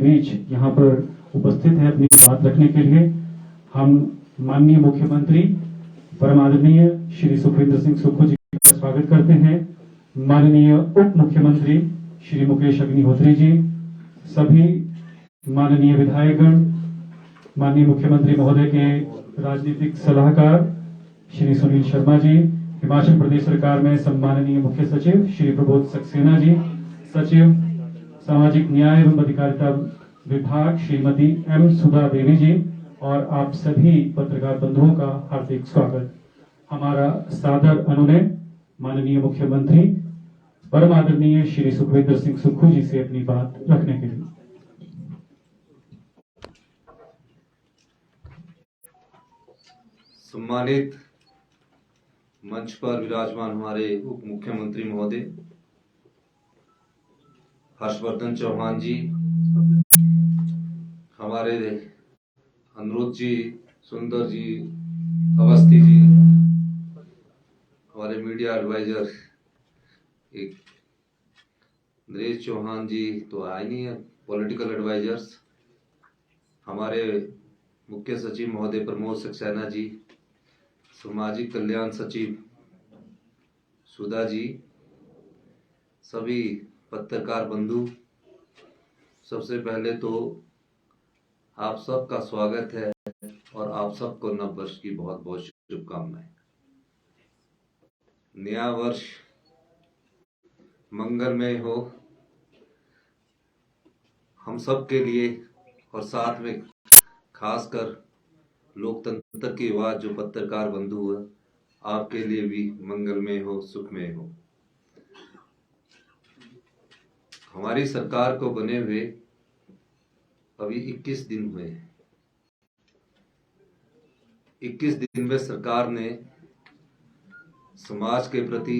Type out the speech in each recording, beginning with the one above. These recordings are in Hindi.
बीच यहाँ पर उपस्थित है अपनी बात रखने के लिए। हम माननीय मुख्यमंत्री परम आदरणीय श्री सुखविंदर सिंह सुक्खू जी का स्वागत करते हैं। माननीय उप मुख्यमंत्री श्री मुकेश अग्निहोत्री जी, सभी माननीय विधायकगण, माननीय मुख्यमंत्री महोदय के राजनीतिक सलाहकार श्री सुनील शर्मा जी, हिमाचल प्रदेश सरकार में सम्माननीय मुख्य सचिव श्री प्रबोध सक्सेना जी, सचिव सामाजिक न्याय एवं अधिकारिता विभाग श्रीमती एम सुधा देवी जी और आप सभी पत्रकार बंधुओं का हार्दिक स्वागत। हमारा सादर अनुनय माननीय मुख्यमंत्री परम आदरणीय श्री सुखविंदर सिंह सुक्खू जी से अपनी बात रखने के लिए। सम्मानित मंच पर विराजमान हमारे उप मुख्यमंत्री महोदय हर्षवर्धन चौहान जी, हमारे अनुरोध जी, सुंदर जी, अवस्थी जी, हमारे मीडिया एडवाइजर एक नरेश चौहान जी तो आए नहीं है, पॉलिटिकल एडवाइजर्स, हमारे मुख्य सचिव महोदय प्रमोद सक्सेना जी, सामाजिक कल्याण सचिव सुधा जी, सभी पत्रकार बंधु, सबसे पहले तो आप सबका स्वागत है और आप सबको नव वर्ष की बहुत बहुत शुभकामनाएं। नया वर्ष मंगलमय हो हम सब के लिए और साथ में खासकर लोकतंत्र की आवाज जो पत्रकार बंधु है, आपके लिए भी मंगलमय हो, सुखमय हो। हमारी सरकार को बने हुए अभी 21 दिन हुए हैं। 21 दिन में सरकार ने समाज के प्रति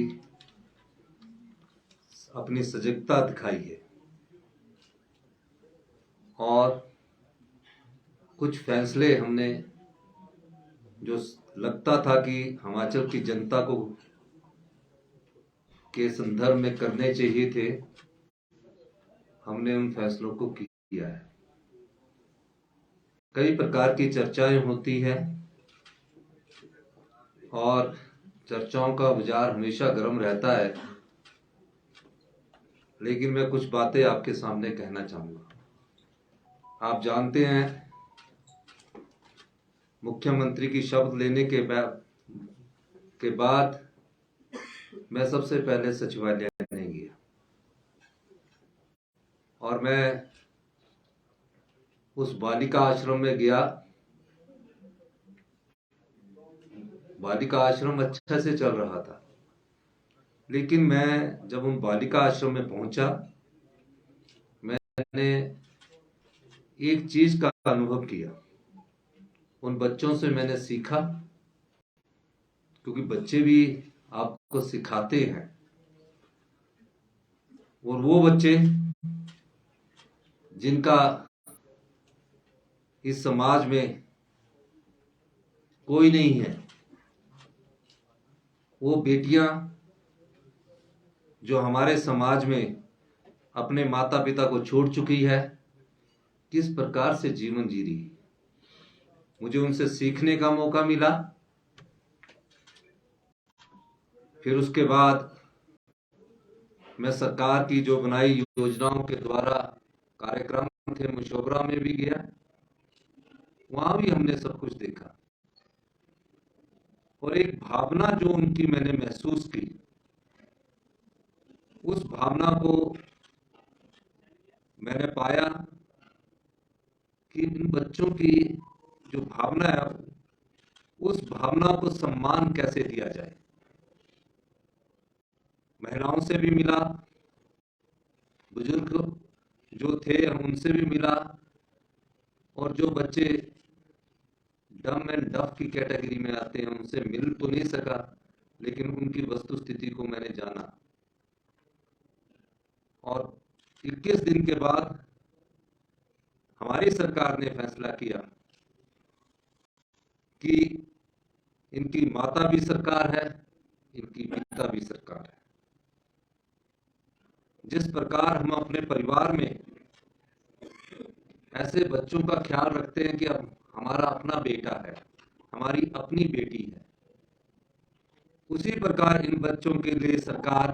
अपनी सजगता दिखाई है और कुछ फैसले हमने जो लगता था कि हिमाचल की जनता को के संदर्भ में करने चाहिए थे, हमने उन फैसलों को किया है। कई प्रकार की चर्चाएं होती है और चर्चाओं का बाजार हमेशा गर्म रहता है, लेकिन मैं कुछ बातें आपके सामने कहना चाहूंगा। आप जानते हैं मुख्यमंत्री की शपथ लेने के बाद मैं सबसे पहले सचिवालय नहीं गया और मैं उस बालिका आश्रम में गया। बालिका आश्रम अच्छे से चल रहा था, लेकिन मैं जब उन बालिका आश्रम में पहुंचा, मैंने एक चीज का अनुभव किया। उन बच्चों से मैंने सीखा, क्योंकि बच्चे भी आपको सिखाते हैं, और वो बच्चे जिनका इस समाज में कोई नहीं है, वो बेटियां जो हमारे समाज में अपने माता पिता को छोड़ चुकी है, किस प्रकार से जीवन जी रही है, मुझे उनसे सीखने का मौका मिला। फिर उसके बाद मैं सरकार की जो बनाई योजनाओं के द्वारा कार्यक्रम थे, मशोबरा में भी गया, वहां भी हमने सब कुछ देखा और एक भावना जो उनकी मैंने महसूस की, उस भावना को मैंने पाया कि इन बच्चों की जो भावना है, उस भावना को सम्मान कैसे दिया जाए। महिलाओं से भी मिला, बुजुर्ग जो थे उनसे भी मिला, और जो बच्चे डम एंड डफ की कैटेगरी में आते हैं उनसे मिल तो नहीं सका, लेकिन उनकी वस्तु स्थिति को मैंने जाना। और 21 दिन के बाद हमारी सरकार ने फैसला किया कि इनकी माता भी सरकार है, इनकी पिता भी सरकार है। जिस प्रकार हम अपने परिवार में ऐसे बच्चों का ख्याल रखते हैं कि अब हमारा अपना बेटा है, हमारी अपनी बेटी है। उसी प्रकार इन बच्चों के लिए सरकार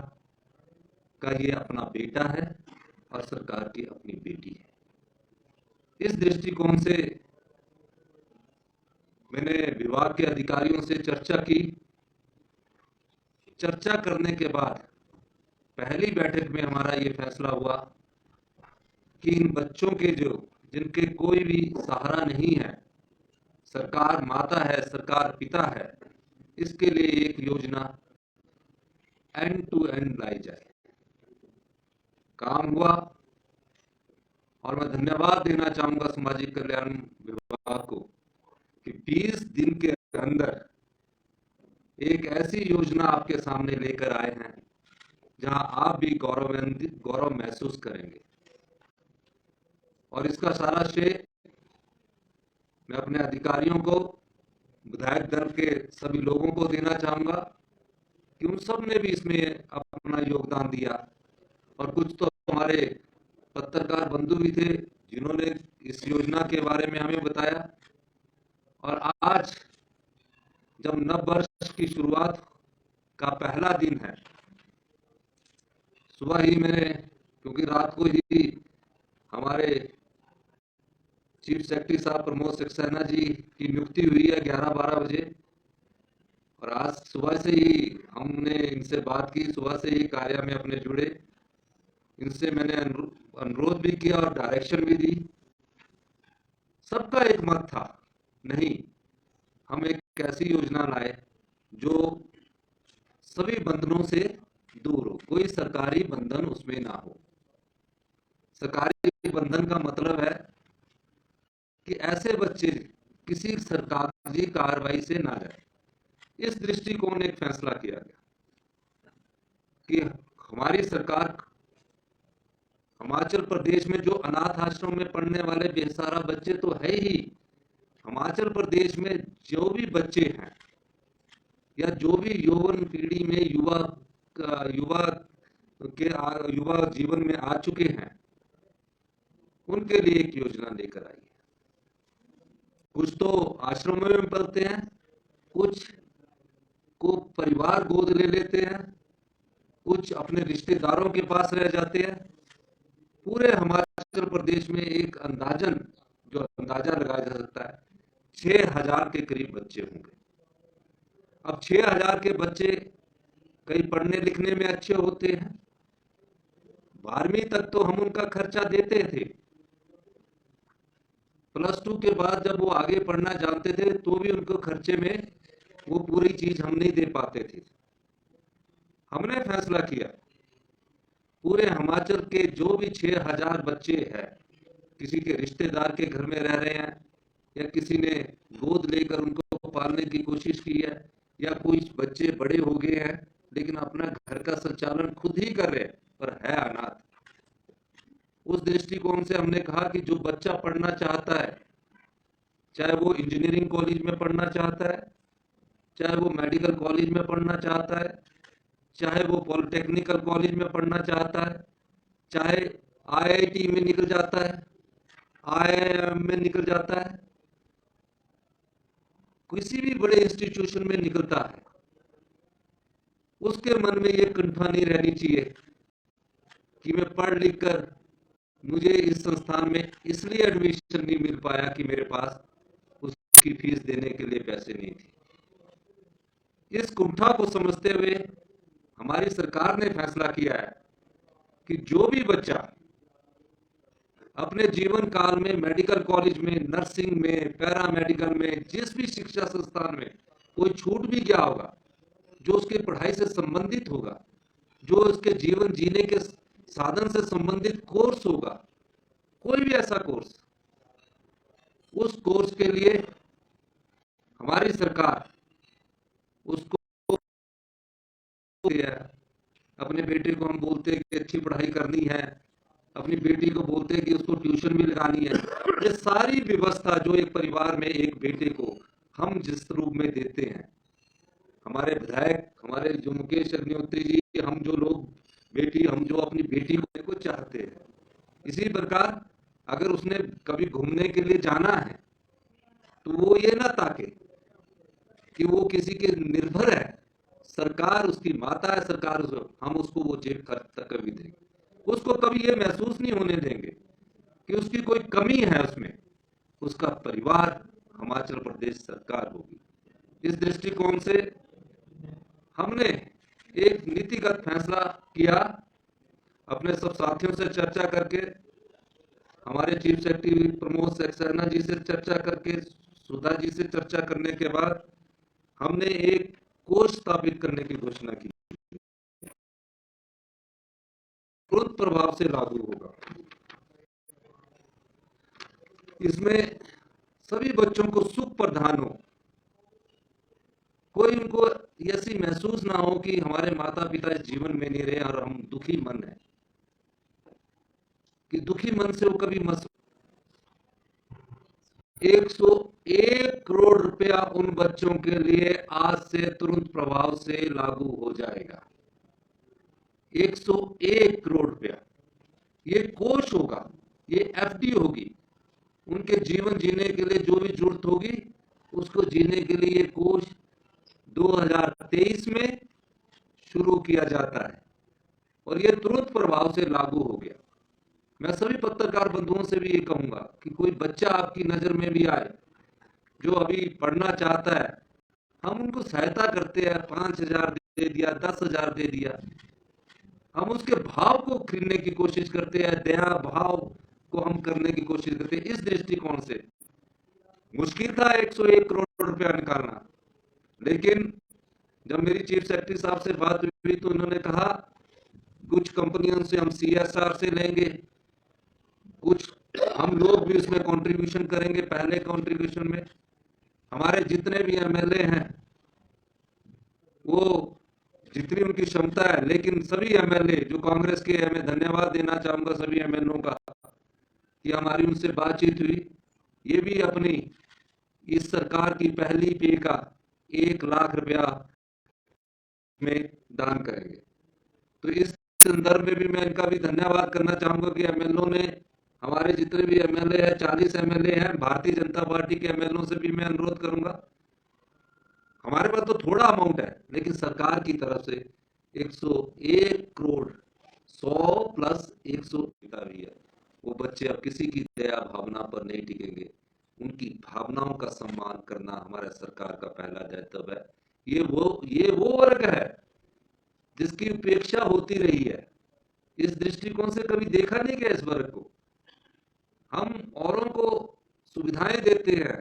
का ये अपना बेटा है और सरकार की अपनी बेटी है। इस दृष्टिकोण से मैंने विभाग के अधिकारियों से चर्चा की। चर्चा करने के बाद पहली बैठक में हमारा ये फैसला हुआ कि इन बच्चों के जिनके कोई भी सहारा नहीं है, सरकार माता है, सरकार पिता है, इसके लिए एक योजना एंड टू एंड लाई जाए। काम हुआ और मैं धन्यवाद देना चाहूंगा सामाजिक कल्याण विभाग को कि 20 दिन के अंदर एक ऐसी योजना आपके सामने लेकर आए हैं जहां आप भी गौरव महसूस करेंगे। और इसका सारा श्रेय मैं अपने अधिकारियों को, विधायक दल के सभी लोगों को देना चाहूंगा कि उन सब ने भी इसमें अपना योगदान दिया। और कुछ तो हमारे पत्रकार बंधु भी थे जिन्होंने इस योजना के बारे में हमें बताया। और आज जब नव वर्ष की शुरुआत का पहला दिन है, सुबह ही मैंने, क्योंकि रात को ही हमारे चीफ सेक्रेटरी साहब प्रमोद सक्सेना जी की नियुक्ति हुई है 11-12 बजे, और आज सुबह से ही हमने इनसे बात की, सुबह से ही कार्य में अपने जुड़े, इनसे मैंने अनुरोध भी किया और डायरेक्शन भी दी। सबका एक मत था, नहीं, हम एक ऐसी योजना लाए जो सभी बंधनों से दूर हो, कोई सरकारी बंधन उसमें ना हो। सरकारी बंधन का मतलब है कि ऐसे बच्चे किसी सरकारी कार्रवाई से ना जाए। इस दृष्टिकोण एक फैसला किया गया कि हमारी सरकार हिमाचल प्रदेश में जो अनाथ आश्रम में पढ़ने वाले बेसहारा बच्चे तो है ही, हिमाचल प्रदेश में जो भी बच्चे हैं या जो भी यौवन पीढ़ी में युवा जीवन में आ चुके हैं, उनके लिए एक योजना लेकर आई है। कुछ तो आश्रमों में पढ़ते हैं, कुछ को परिवार गोद ले लेते हैं, कुछ अपने रिश्तेदारों के पास रह जाते हैं। पूरे हिमाचल प्रदेश में एक अंदाजा लगाया जा सकता है 6000 के करीब बच्चे होंगे। अब 6000 के बच्चे कई पढ़ने लिखने में अच्छे होते हैं, 12वीं तक तो हम उनका खर्चा देते थे, +2 के बाद जब वो आगे पढ़ना जानते थे तो भी उनको खर्चे में वो पूरी चीज हम नहीं दे पाते थे। हमने फैसला किया पूरे हिमाचल के जो भी 6000 बच्चे हैं, किसी के रिश्तेदार के घर में रह रहे हैं या किसी ने गोद लेकर उनको पालने की कोशिश की है, या कोई बच्चे बड़े हो गए हैं लेकिन अपना घर का संचालन खुद ही कर रहे हैं पर है अनाथ, उस दृष्टिकोण से हमने कहा कि जो बच्चा पढ़ना चाहता है, चाहे वो इंजीनियरिंग कॉलेज में पढ़ना चाहता है, चाहे वो मेडिकल कॉलेज में पढ़ना चाहता है, चाहे वो पॉलिटेक्निकल कॉलेज में पढ़ना चाहता है, चाहे आईआईटी में निकल जाता है, आईआईएम में निकल जाता है, किसी भी बड़े इंस्टीट्यूशन में निकलता है, उसके मन में ये कुंठा नहीं रहनी चाहिए कि मैं पढ़ लिख कर मुझे इस संस्थान में इसलिए एडमिशन नहीं मिल पाया कि मेरे पास उसकी फीस देने के लिए पैसे नहीं थे। इस कुंठा को समझते हुए हमारी सरकार ने फैसला किया है कि जो भी बच्चा अपने जीवन काल में मेडिकल कॉलेज में, नर्सिंग में, पैरामेडिकल में, जिस भी शिक्षा संस्थान में कोई छूट भी गया होगा, जो उसकी पढ़ाई से संबंधित होगा, जो उसके जीवन जीने के साधन से संबंधित कोर्स होगा, कोई भी ऐसा कोर्स, उस कोर्स के लिए हमारी सरकार उसको, अपने बेटे को हम बोलते हैं कि अच्छी पढ़ाई करनी है, अपनी बेटी को बोलते हैं कि उसको ट्यूशन भी लगानी है। ये सारी व्यवस्था जो एक परिवार में एक बेटे को हम जिस रूप में देते हैं, हमारे विधायक, हमारे जो मुकेश अग्निहोत्री जी, हम जो लोग हम जो अपनी बेटी को चाहते हैं, इसी प्रकार अगर उसने कभी घूमने के लिए जाना है तो वो ये ना ताके कि वो किसी के निर्भर है, सरकार उसकी माता है, सरकार हम उसको वो जेब खर्च तक कभी देंगे, उसको कभी ये महसूस नहीं होने देंगे कि उसकी कोई कमी है उसमें। उसका परिवार हिमाचल प्रदेश सरकार होगी। इस दृष्टिकोण से हमने एक नीतिगत फैसला किया, अपने सब साथियों से चर्चा करके, हमारे चीफ सेक्रेटरी प्रमोद सक्सेना जी से चर्चा करके, सुधा जी से चर्चा करने के बाद हमने एक कोष स्थापित करने की घोषणा की, तुरंत प्रभाव से लागू होगा। इसमें सभी बच्चों को सुख प्रदान हो, कोई उनको ऐसी महसूस ना हो कि हमारे माता पिता इस जीवन में नहीं रहे और हम दुखी मन है, कि दुखी मन से वो कभी मत। 101 करोड़ रुपया उन बच्चों के लिए आज से तुरंत प्रभाव से लागू हो जाएगा। 101 करोड़ रुपया ये कोष होगा, ये एफडी होगी। उनके जीवन जीने के लिए जो भी जरूरत होगी उसको जीने के लिए ये कोष 2023 में शुरू किया जाता है और ये तुरंत प्रभाव से लागू हो गया। मैं सभी पत्रकार बंधुओं से भी ये कहूंगा कि कोई बच्चा आपकी नजर में भी आए जो अभी पढ़ना चाहता है, हम उनको सहायता करते हैं, 5,000 दे दिया, 10,000 दे दिया, हम उसके भाव को खरीदने की कोशिश करते हैं, दया भाव को हम करने की कोशिश करते हैं। इस दृष्टिकोण से मुश्किल था 101 करोड़ रुपया निकालना, लेकिन जब मेरी चीफ सेक्रेटरी साहब से बात हुई तो उन्होंने कहा कुछ कंपनियों से हम CSR से लेंगे, कुछ हम लोग भी उसमें कंट्रीब्यूशन करेंगे। पहले कंट्रीब्यूशन में हमारे जितने भी MLA हैं वो जितनी उनकी क्षमता है, लेकिन सभी MLA जो कांग्रेस के हैं, मैं धन्यवाद देना चाहूंगा सभी MLA का कि हमारी उनसे बातचीत हुई, ये भी अपनी इस सरकार की पहली पे का 1 लाख रुपया में दान करेंगे। तो इस संदर्भ में भी मैं इनका भी धन्यवाद करना चाहूंगा कि MLA ने, हमारे जितने भी MLA हैं, 40 MLA हैं, भारतीय जनता पार्टी के MLA से भी मैं अनुरोध करूंगा, हमारे पास तो थोड़ा अमाउंट है लेकिन सरकार की तरफ से 101 करोड़ 100 प्लस 100 भी है। वो बच्चे अब किसी की दया भावना पर नहीं टिकेंगे, उनकी भावनाओं का सम्मान करना हमारे सरकार का पहला दायित्व है। ये वो वर्ग है जिसकी उपेक्षा होती रही है। इस दृष्टिकोण से कभी देखा नहीं गया इस वर्ग को। हम औरों को सुविधाएं देते हैं,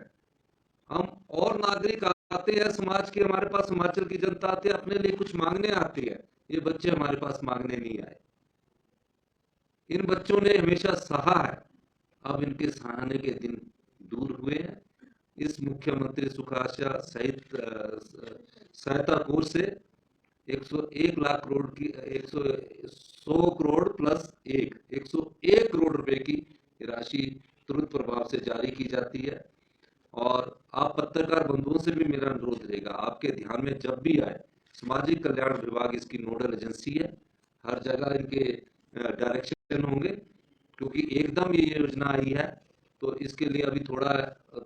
हम और नागरिक आते हैं समाज के, हमारे पास हिमाचल की जनता आती है, अपने लिए कुछ मांगने आती है। ये बच्चे हमारे पास मांगने नहीं आए, इन बच्चों ने हमेशा सहा है, अब इनके सहाने के दिन दूर हुए हैं। इस मुख्यमंत्री सुखाशा सहित सहायता कोष से 101 लाख करोड़ की 100 करोड़ प्लस 101 करोड़ रुपए की राशि तुरंत प्रभाव से जारी की जाती है। और आप पत्रकार बंधुओं से भी मेरा अनुरोध रहेगा, आपके ध्यान में जब भी आए, सामाजिक कल्याण विभाग इसकी नोडल एजेंसी है, हर जगह इनके डायरेक्शन होंगे, क्योंकि एकदम ये योजना आई है तो इसके लिए अभी थोड़ा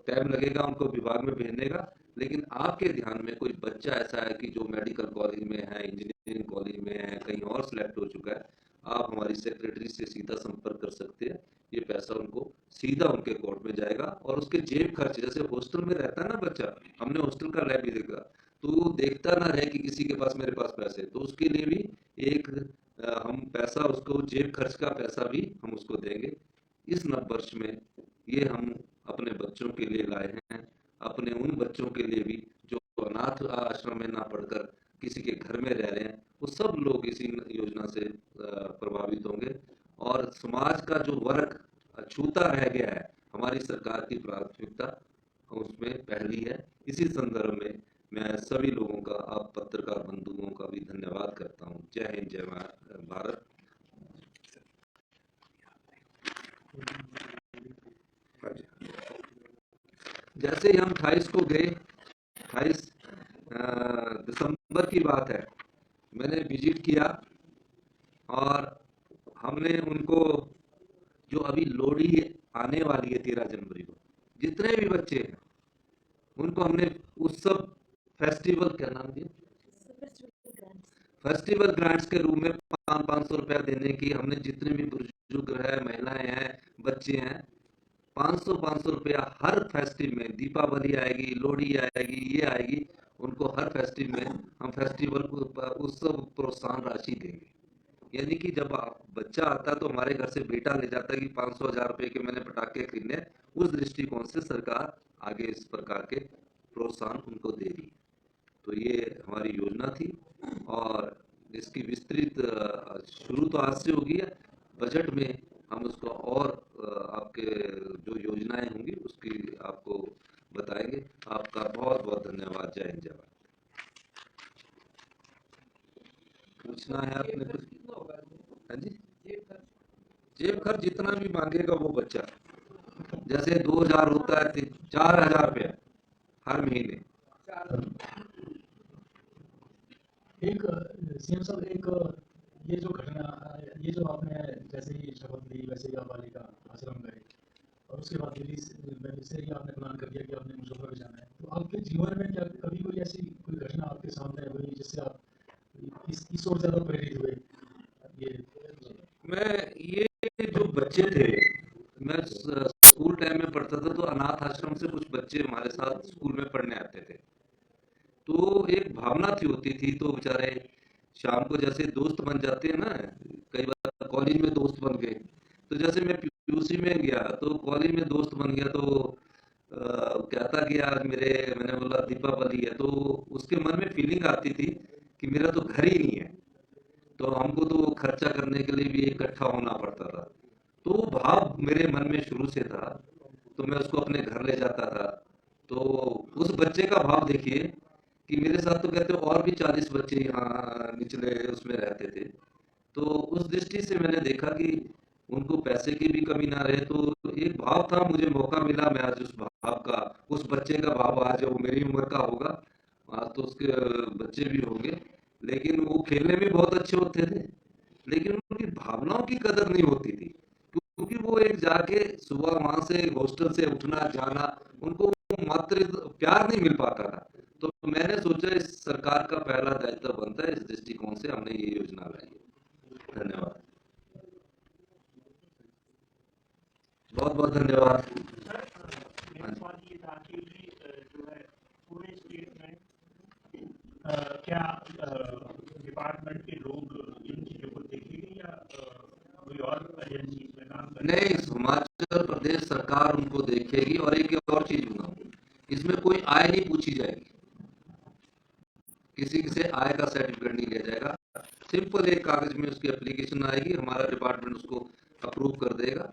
टाइम लगेगा उनको विभाग में भेजने का। लेकिन आपके ध्यान में कोई बच्चा ऐसा है कि जो मेडिकल कॉलेज में है, इंजीनियरिंग कॉलेज में है, कहीं और सिलेक्ट हो चुका है, आप हमारी सेक्रेटरी से सीधा संपर्क कर सकते हैं। ये पैसा उनको सीधा उनके अकाउंट में जाएगा और उसके जेब खर्च, जैसे हॉस्टल में रहता है ना बच्चा, हमने हॉस्टल का लैब भी देखा, तो वो देखता ना रहे कि किसी के पास मेरे पास पैसे, तो उसके लिए भी एक हम पैसा उसको, जेब खर्च का पैसा भी हम उसको देंगे। इस नववर्ष में ये हम अपने बच्चों के लिए लाए हैं, अपने उन बच्चों के लिए भी जो अनाथ आश्रम में ना पढ़कर किसी के घर में रह रहे हैं, वो सब लोग इसी योजना से प्रभावित होंगे। और समाज का जो वर्ग अछूता रह गया है, हमारी सरकार की प्राथमिकता उसमें पहली है। इसी संदर्भ में मैं सभी लोगों का, आप पत्रकार बंधुओं का भी धन्यवाद करता हूँ। जय हिंद, जय भारत। जैसे ही हम 28 को गए, 28 दिसंबर की बात है, मैंने विजिट किया और हमने उनको जो अभी लोहड़ी आने वाली है 13 जनवरी को, जितने भी बच्चे हैं उनको हमने उत्सव फेस्टिवल, क्या नाम दिया, फेस्टिवल ग्रांट्स के रूप में 500 रुपया देने की हमने, जितने भी बुजुर्ग है, महिलाएं हैं, बच्चे हैं, 500 रुपया हर फेस्टिव में, दीपावली आएगी, लोहड़ी आएगी, ये आएगी, उनको हर फेस्टिव में हम फेस्टिवल को उत्सव प्रोत्साहन राशि देंगे। यानी कि जब बच्चा आता है तो हमारे घर से बेटा ले जाता है कि 500-1000 रुपए के मैंने पटाखे खरीदने, उस दृष्टिकोण से सरकार आगे इस प्रकार के प्रोत्साहन उनको दे रही है। तो ये हमारी योजना थी और इसकी विस्तृत शुरू तो आज से होगी, बजट में हम उसको और आपके जो योजनाएं होंगी उसकी आपको बताएंगे। आपका बहुत बहुत धन्यवाद। जय हिंद, जय भारत। पूछना है आपने कुछ? हाँ जी, जेब खर्च जितना भी मांगेगा वो बच्चा, जैसे 2000 होता है 4000 रुपया हर महीने। एक सीएम साहब, एक ये जो घटना, ये जो आपने जैसे ही शपथ ली वैसे ही आप बालिका आश्रम गए और उसके बाद दिल्ली से ही आपने प्लान कर दिया कि आपने मुजफ्फरनगर जाना है, तो आपके जीवन में क्या कभी कोई ऐसी कोई घटना आपके सामने हुई जिससे आप इस ओर ज्यादा प्रेरित हुए? मैं ये जो बच्चे थे, मैं स्कूल टाइम में पढ़ता था तो अनाथ आश्रम से कुछ बच्चे हमारे साथ स्कूल में पढ़ने आते थे, तो एक भावना थी होती थी, तो बेचारे शाम को जैसे दोस्त बन जाते हैं ना, कई बार कॉलेज में दोस्त बन गए, तो जैसे मैं पीयूसी में गया तो कॉलेज में दोस्त बन गया, तो कहता कि यार मैंने बोला दीपावली है, तो उसके मन में फीलिंग आती थी कि मेरा तो घर ही नहीं है, तो हमको तो खर्चा करने के लिए भी इकट्ठा होना पड़ता था, तो वो भाव मेरे मन में शुरू से था, तो मैं उसको अपने घर ले जाता था। तो उस बच्चे का भाव देखिए कि मेरे साथ तो कहते और भी 40 बच्चे यहाँ निचले उसमें रहते थे, तो उस दृष्टि से मैंने देखा कि उनको पैसे की भी कमी ना रहे, तो एक भाव था, मुझे मौका मिला, मैं आज उस भाव का, उस बच्चे का भाव, आज वो मेरी उम्र का होगा, आज तो उसके बच्चे भी होंगे, लेकिन वो खेलने में बहुत अच्छे होते थे, लेकिन उनकी भावनाओं की कदर नहीं होती थी, क्योंकि वो एक जाके सुबह वहां से हॉस्टल से उठना जाना, उनको मात्र प्यार नहीं मिल पाता था। तो मैंने सोचा इस सरकार का पहला दायित्व बनता है, इस दृष्टिकोण से हमने ये योजना लाई है। धन्यवाद, बहुत बहुत धन्यवाद। क्या डिपार्टमेंट के लोग इन चीजों को देखेंगे या कोई और एजेंसी इसमें काम करेगी? नहीं, हिमाचल प्रदेश सरकार उनको देखेगी, और एक और चीज होगा, इसमें कोई आय नहीं पूछी जाएगी, किसी से आय का सर्टिफिकेट नहीं लिया जाएगा, सिंपल एक कागज में उसकी एप्लीकेशन आएगी, हमारा डिपार्टमेंट उसको अप्रूव कर देगा,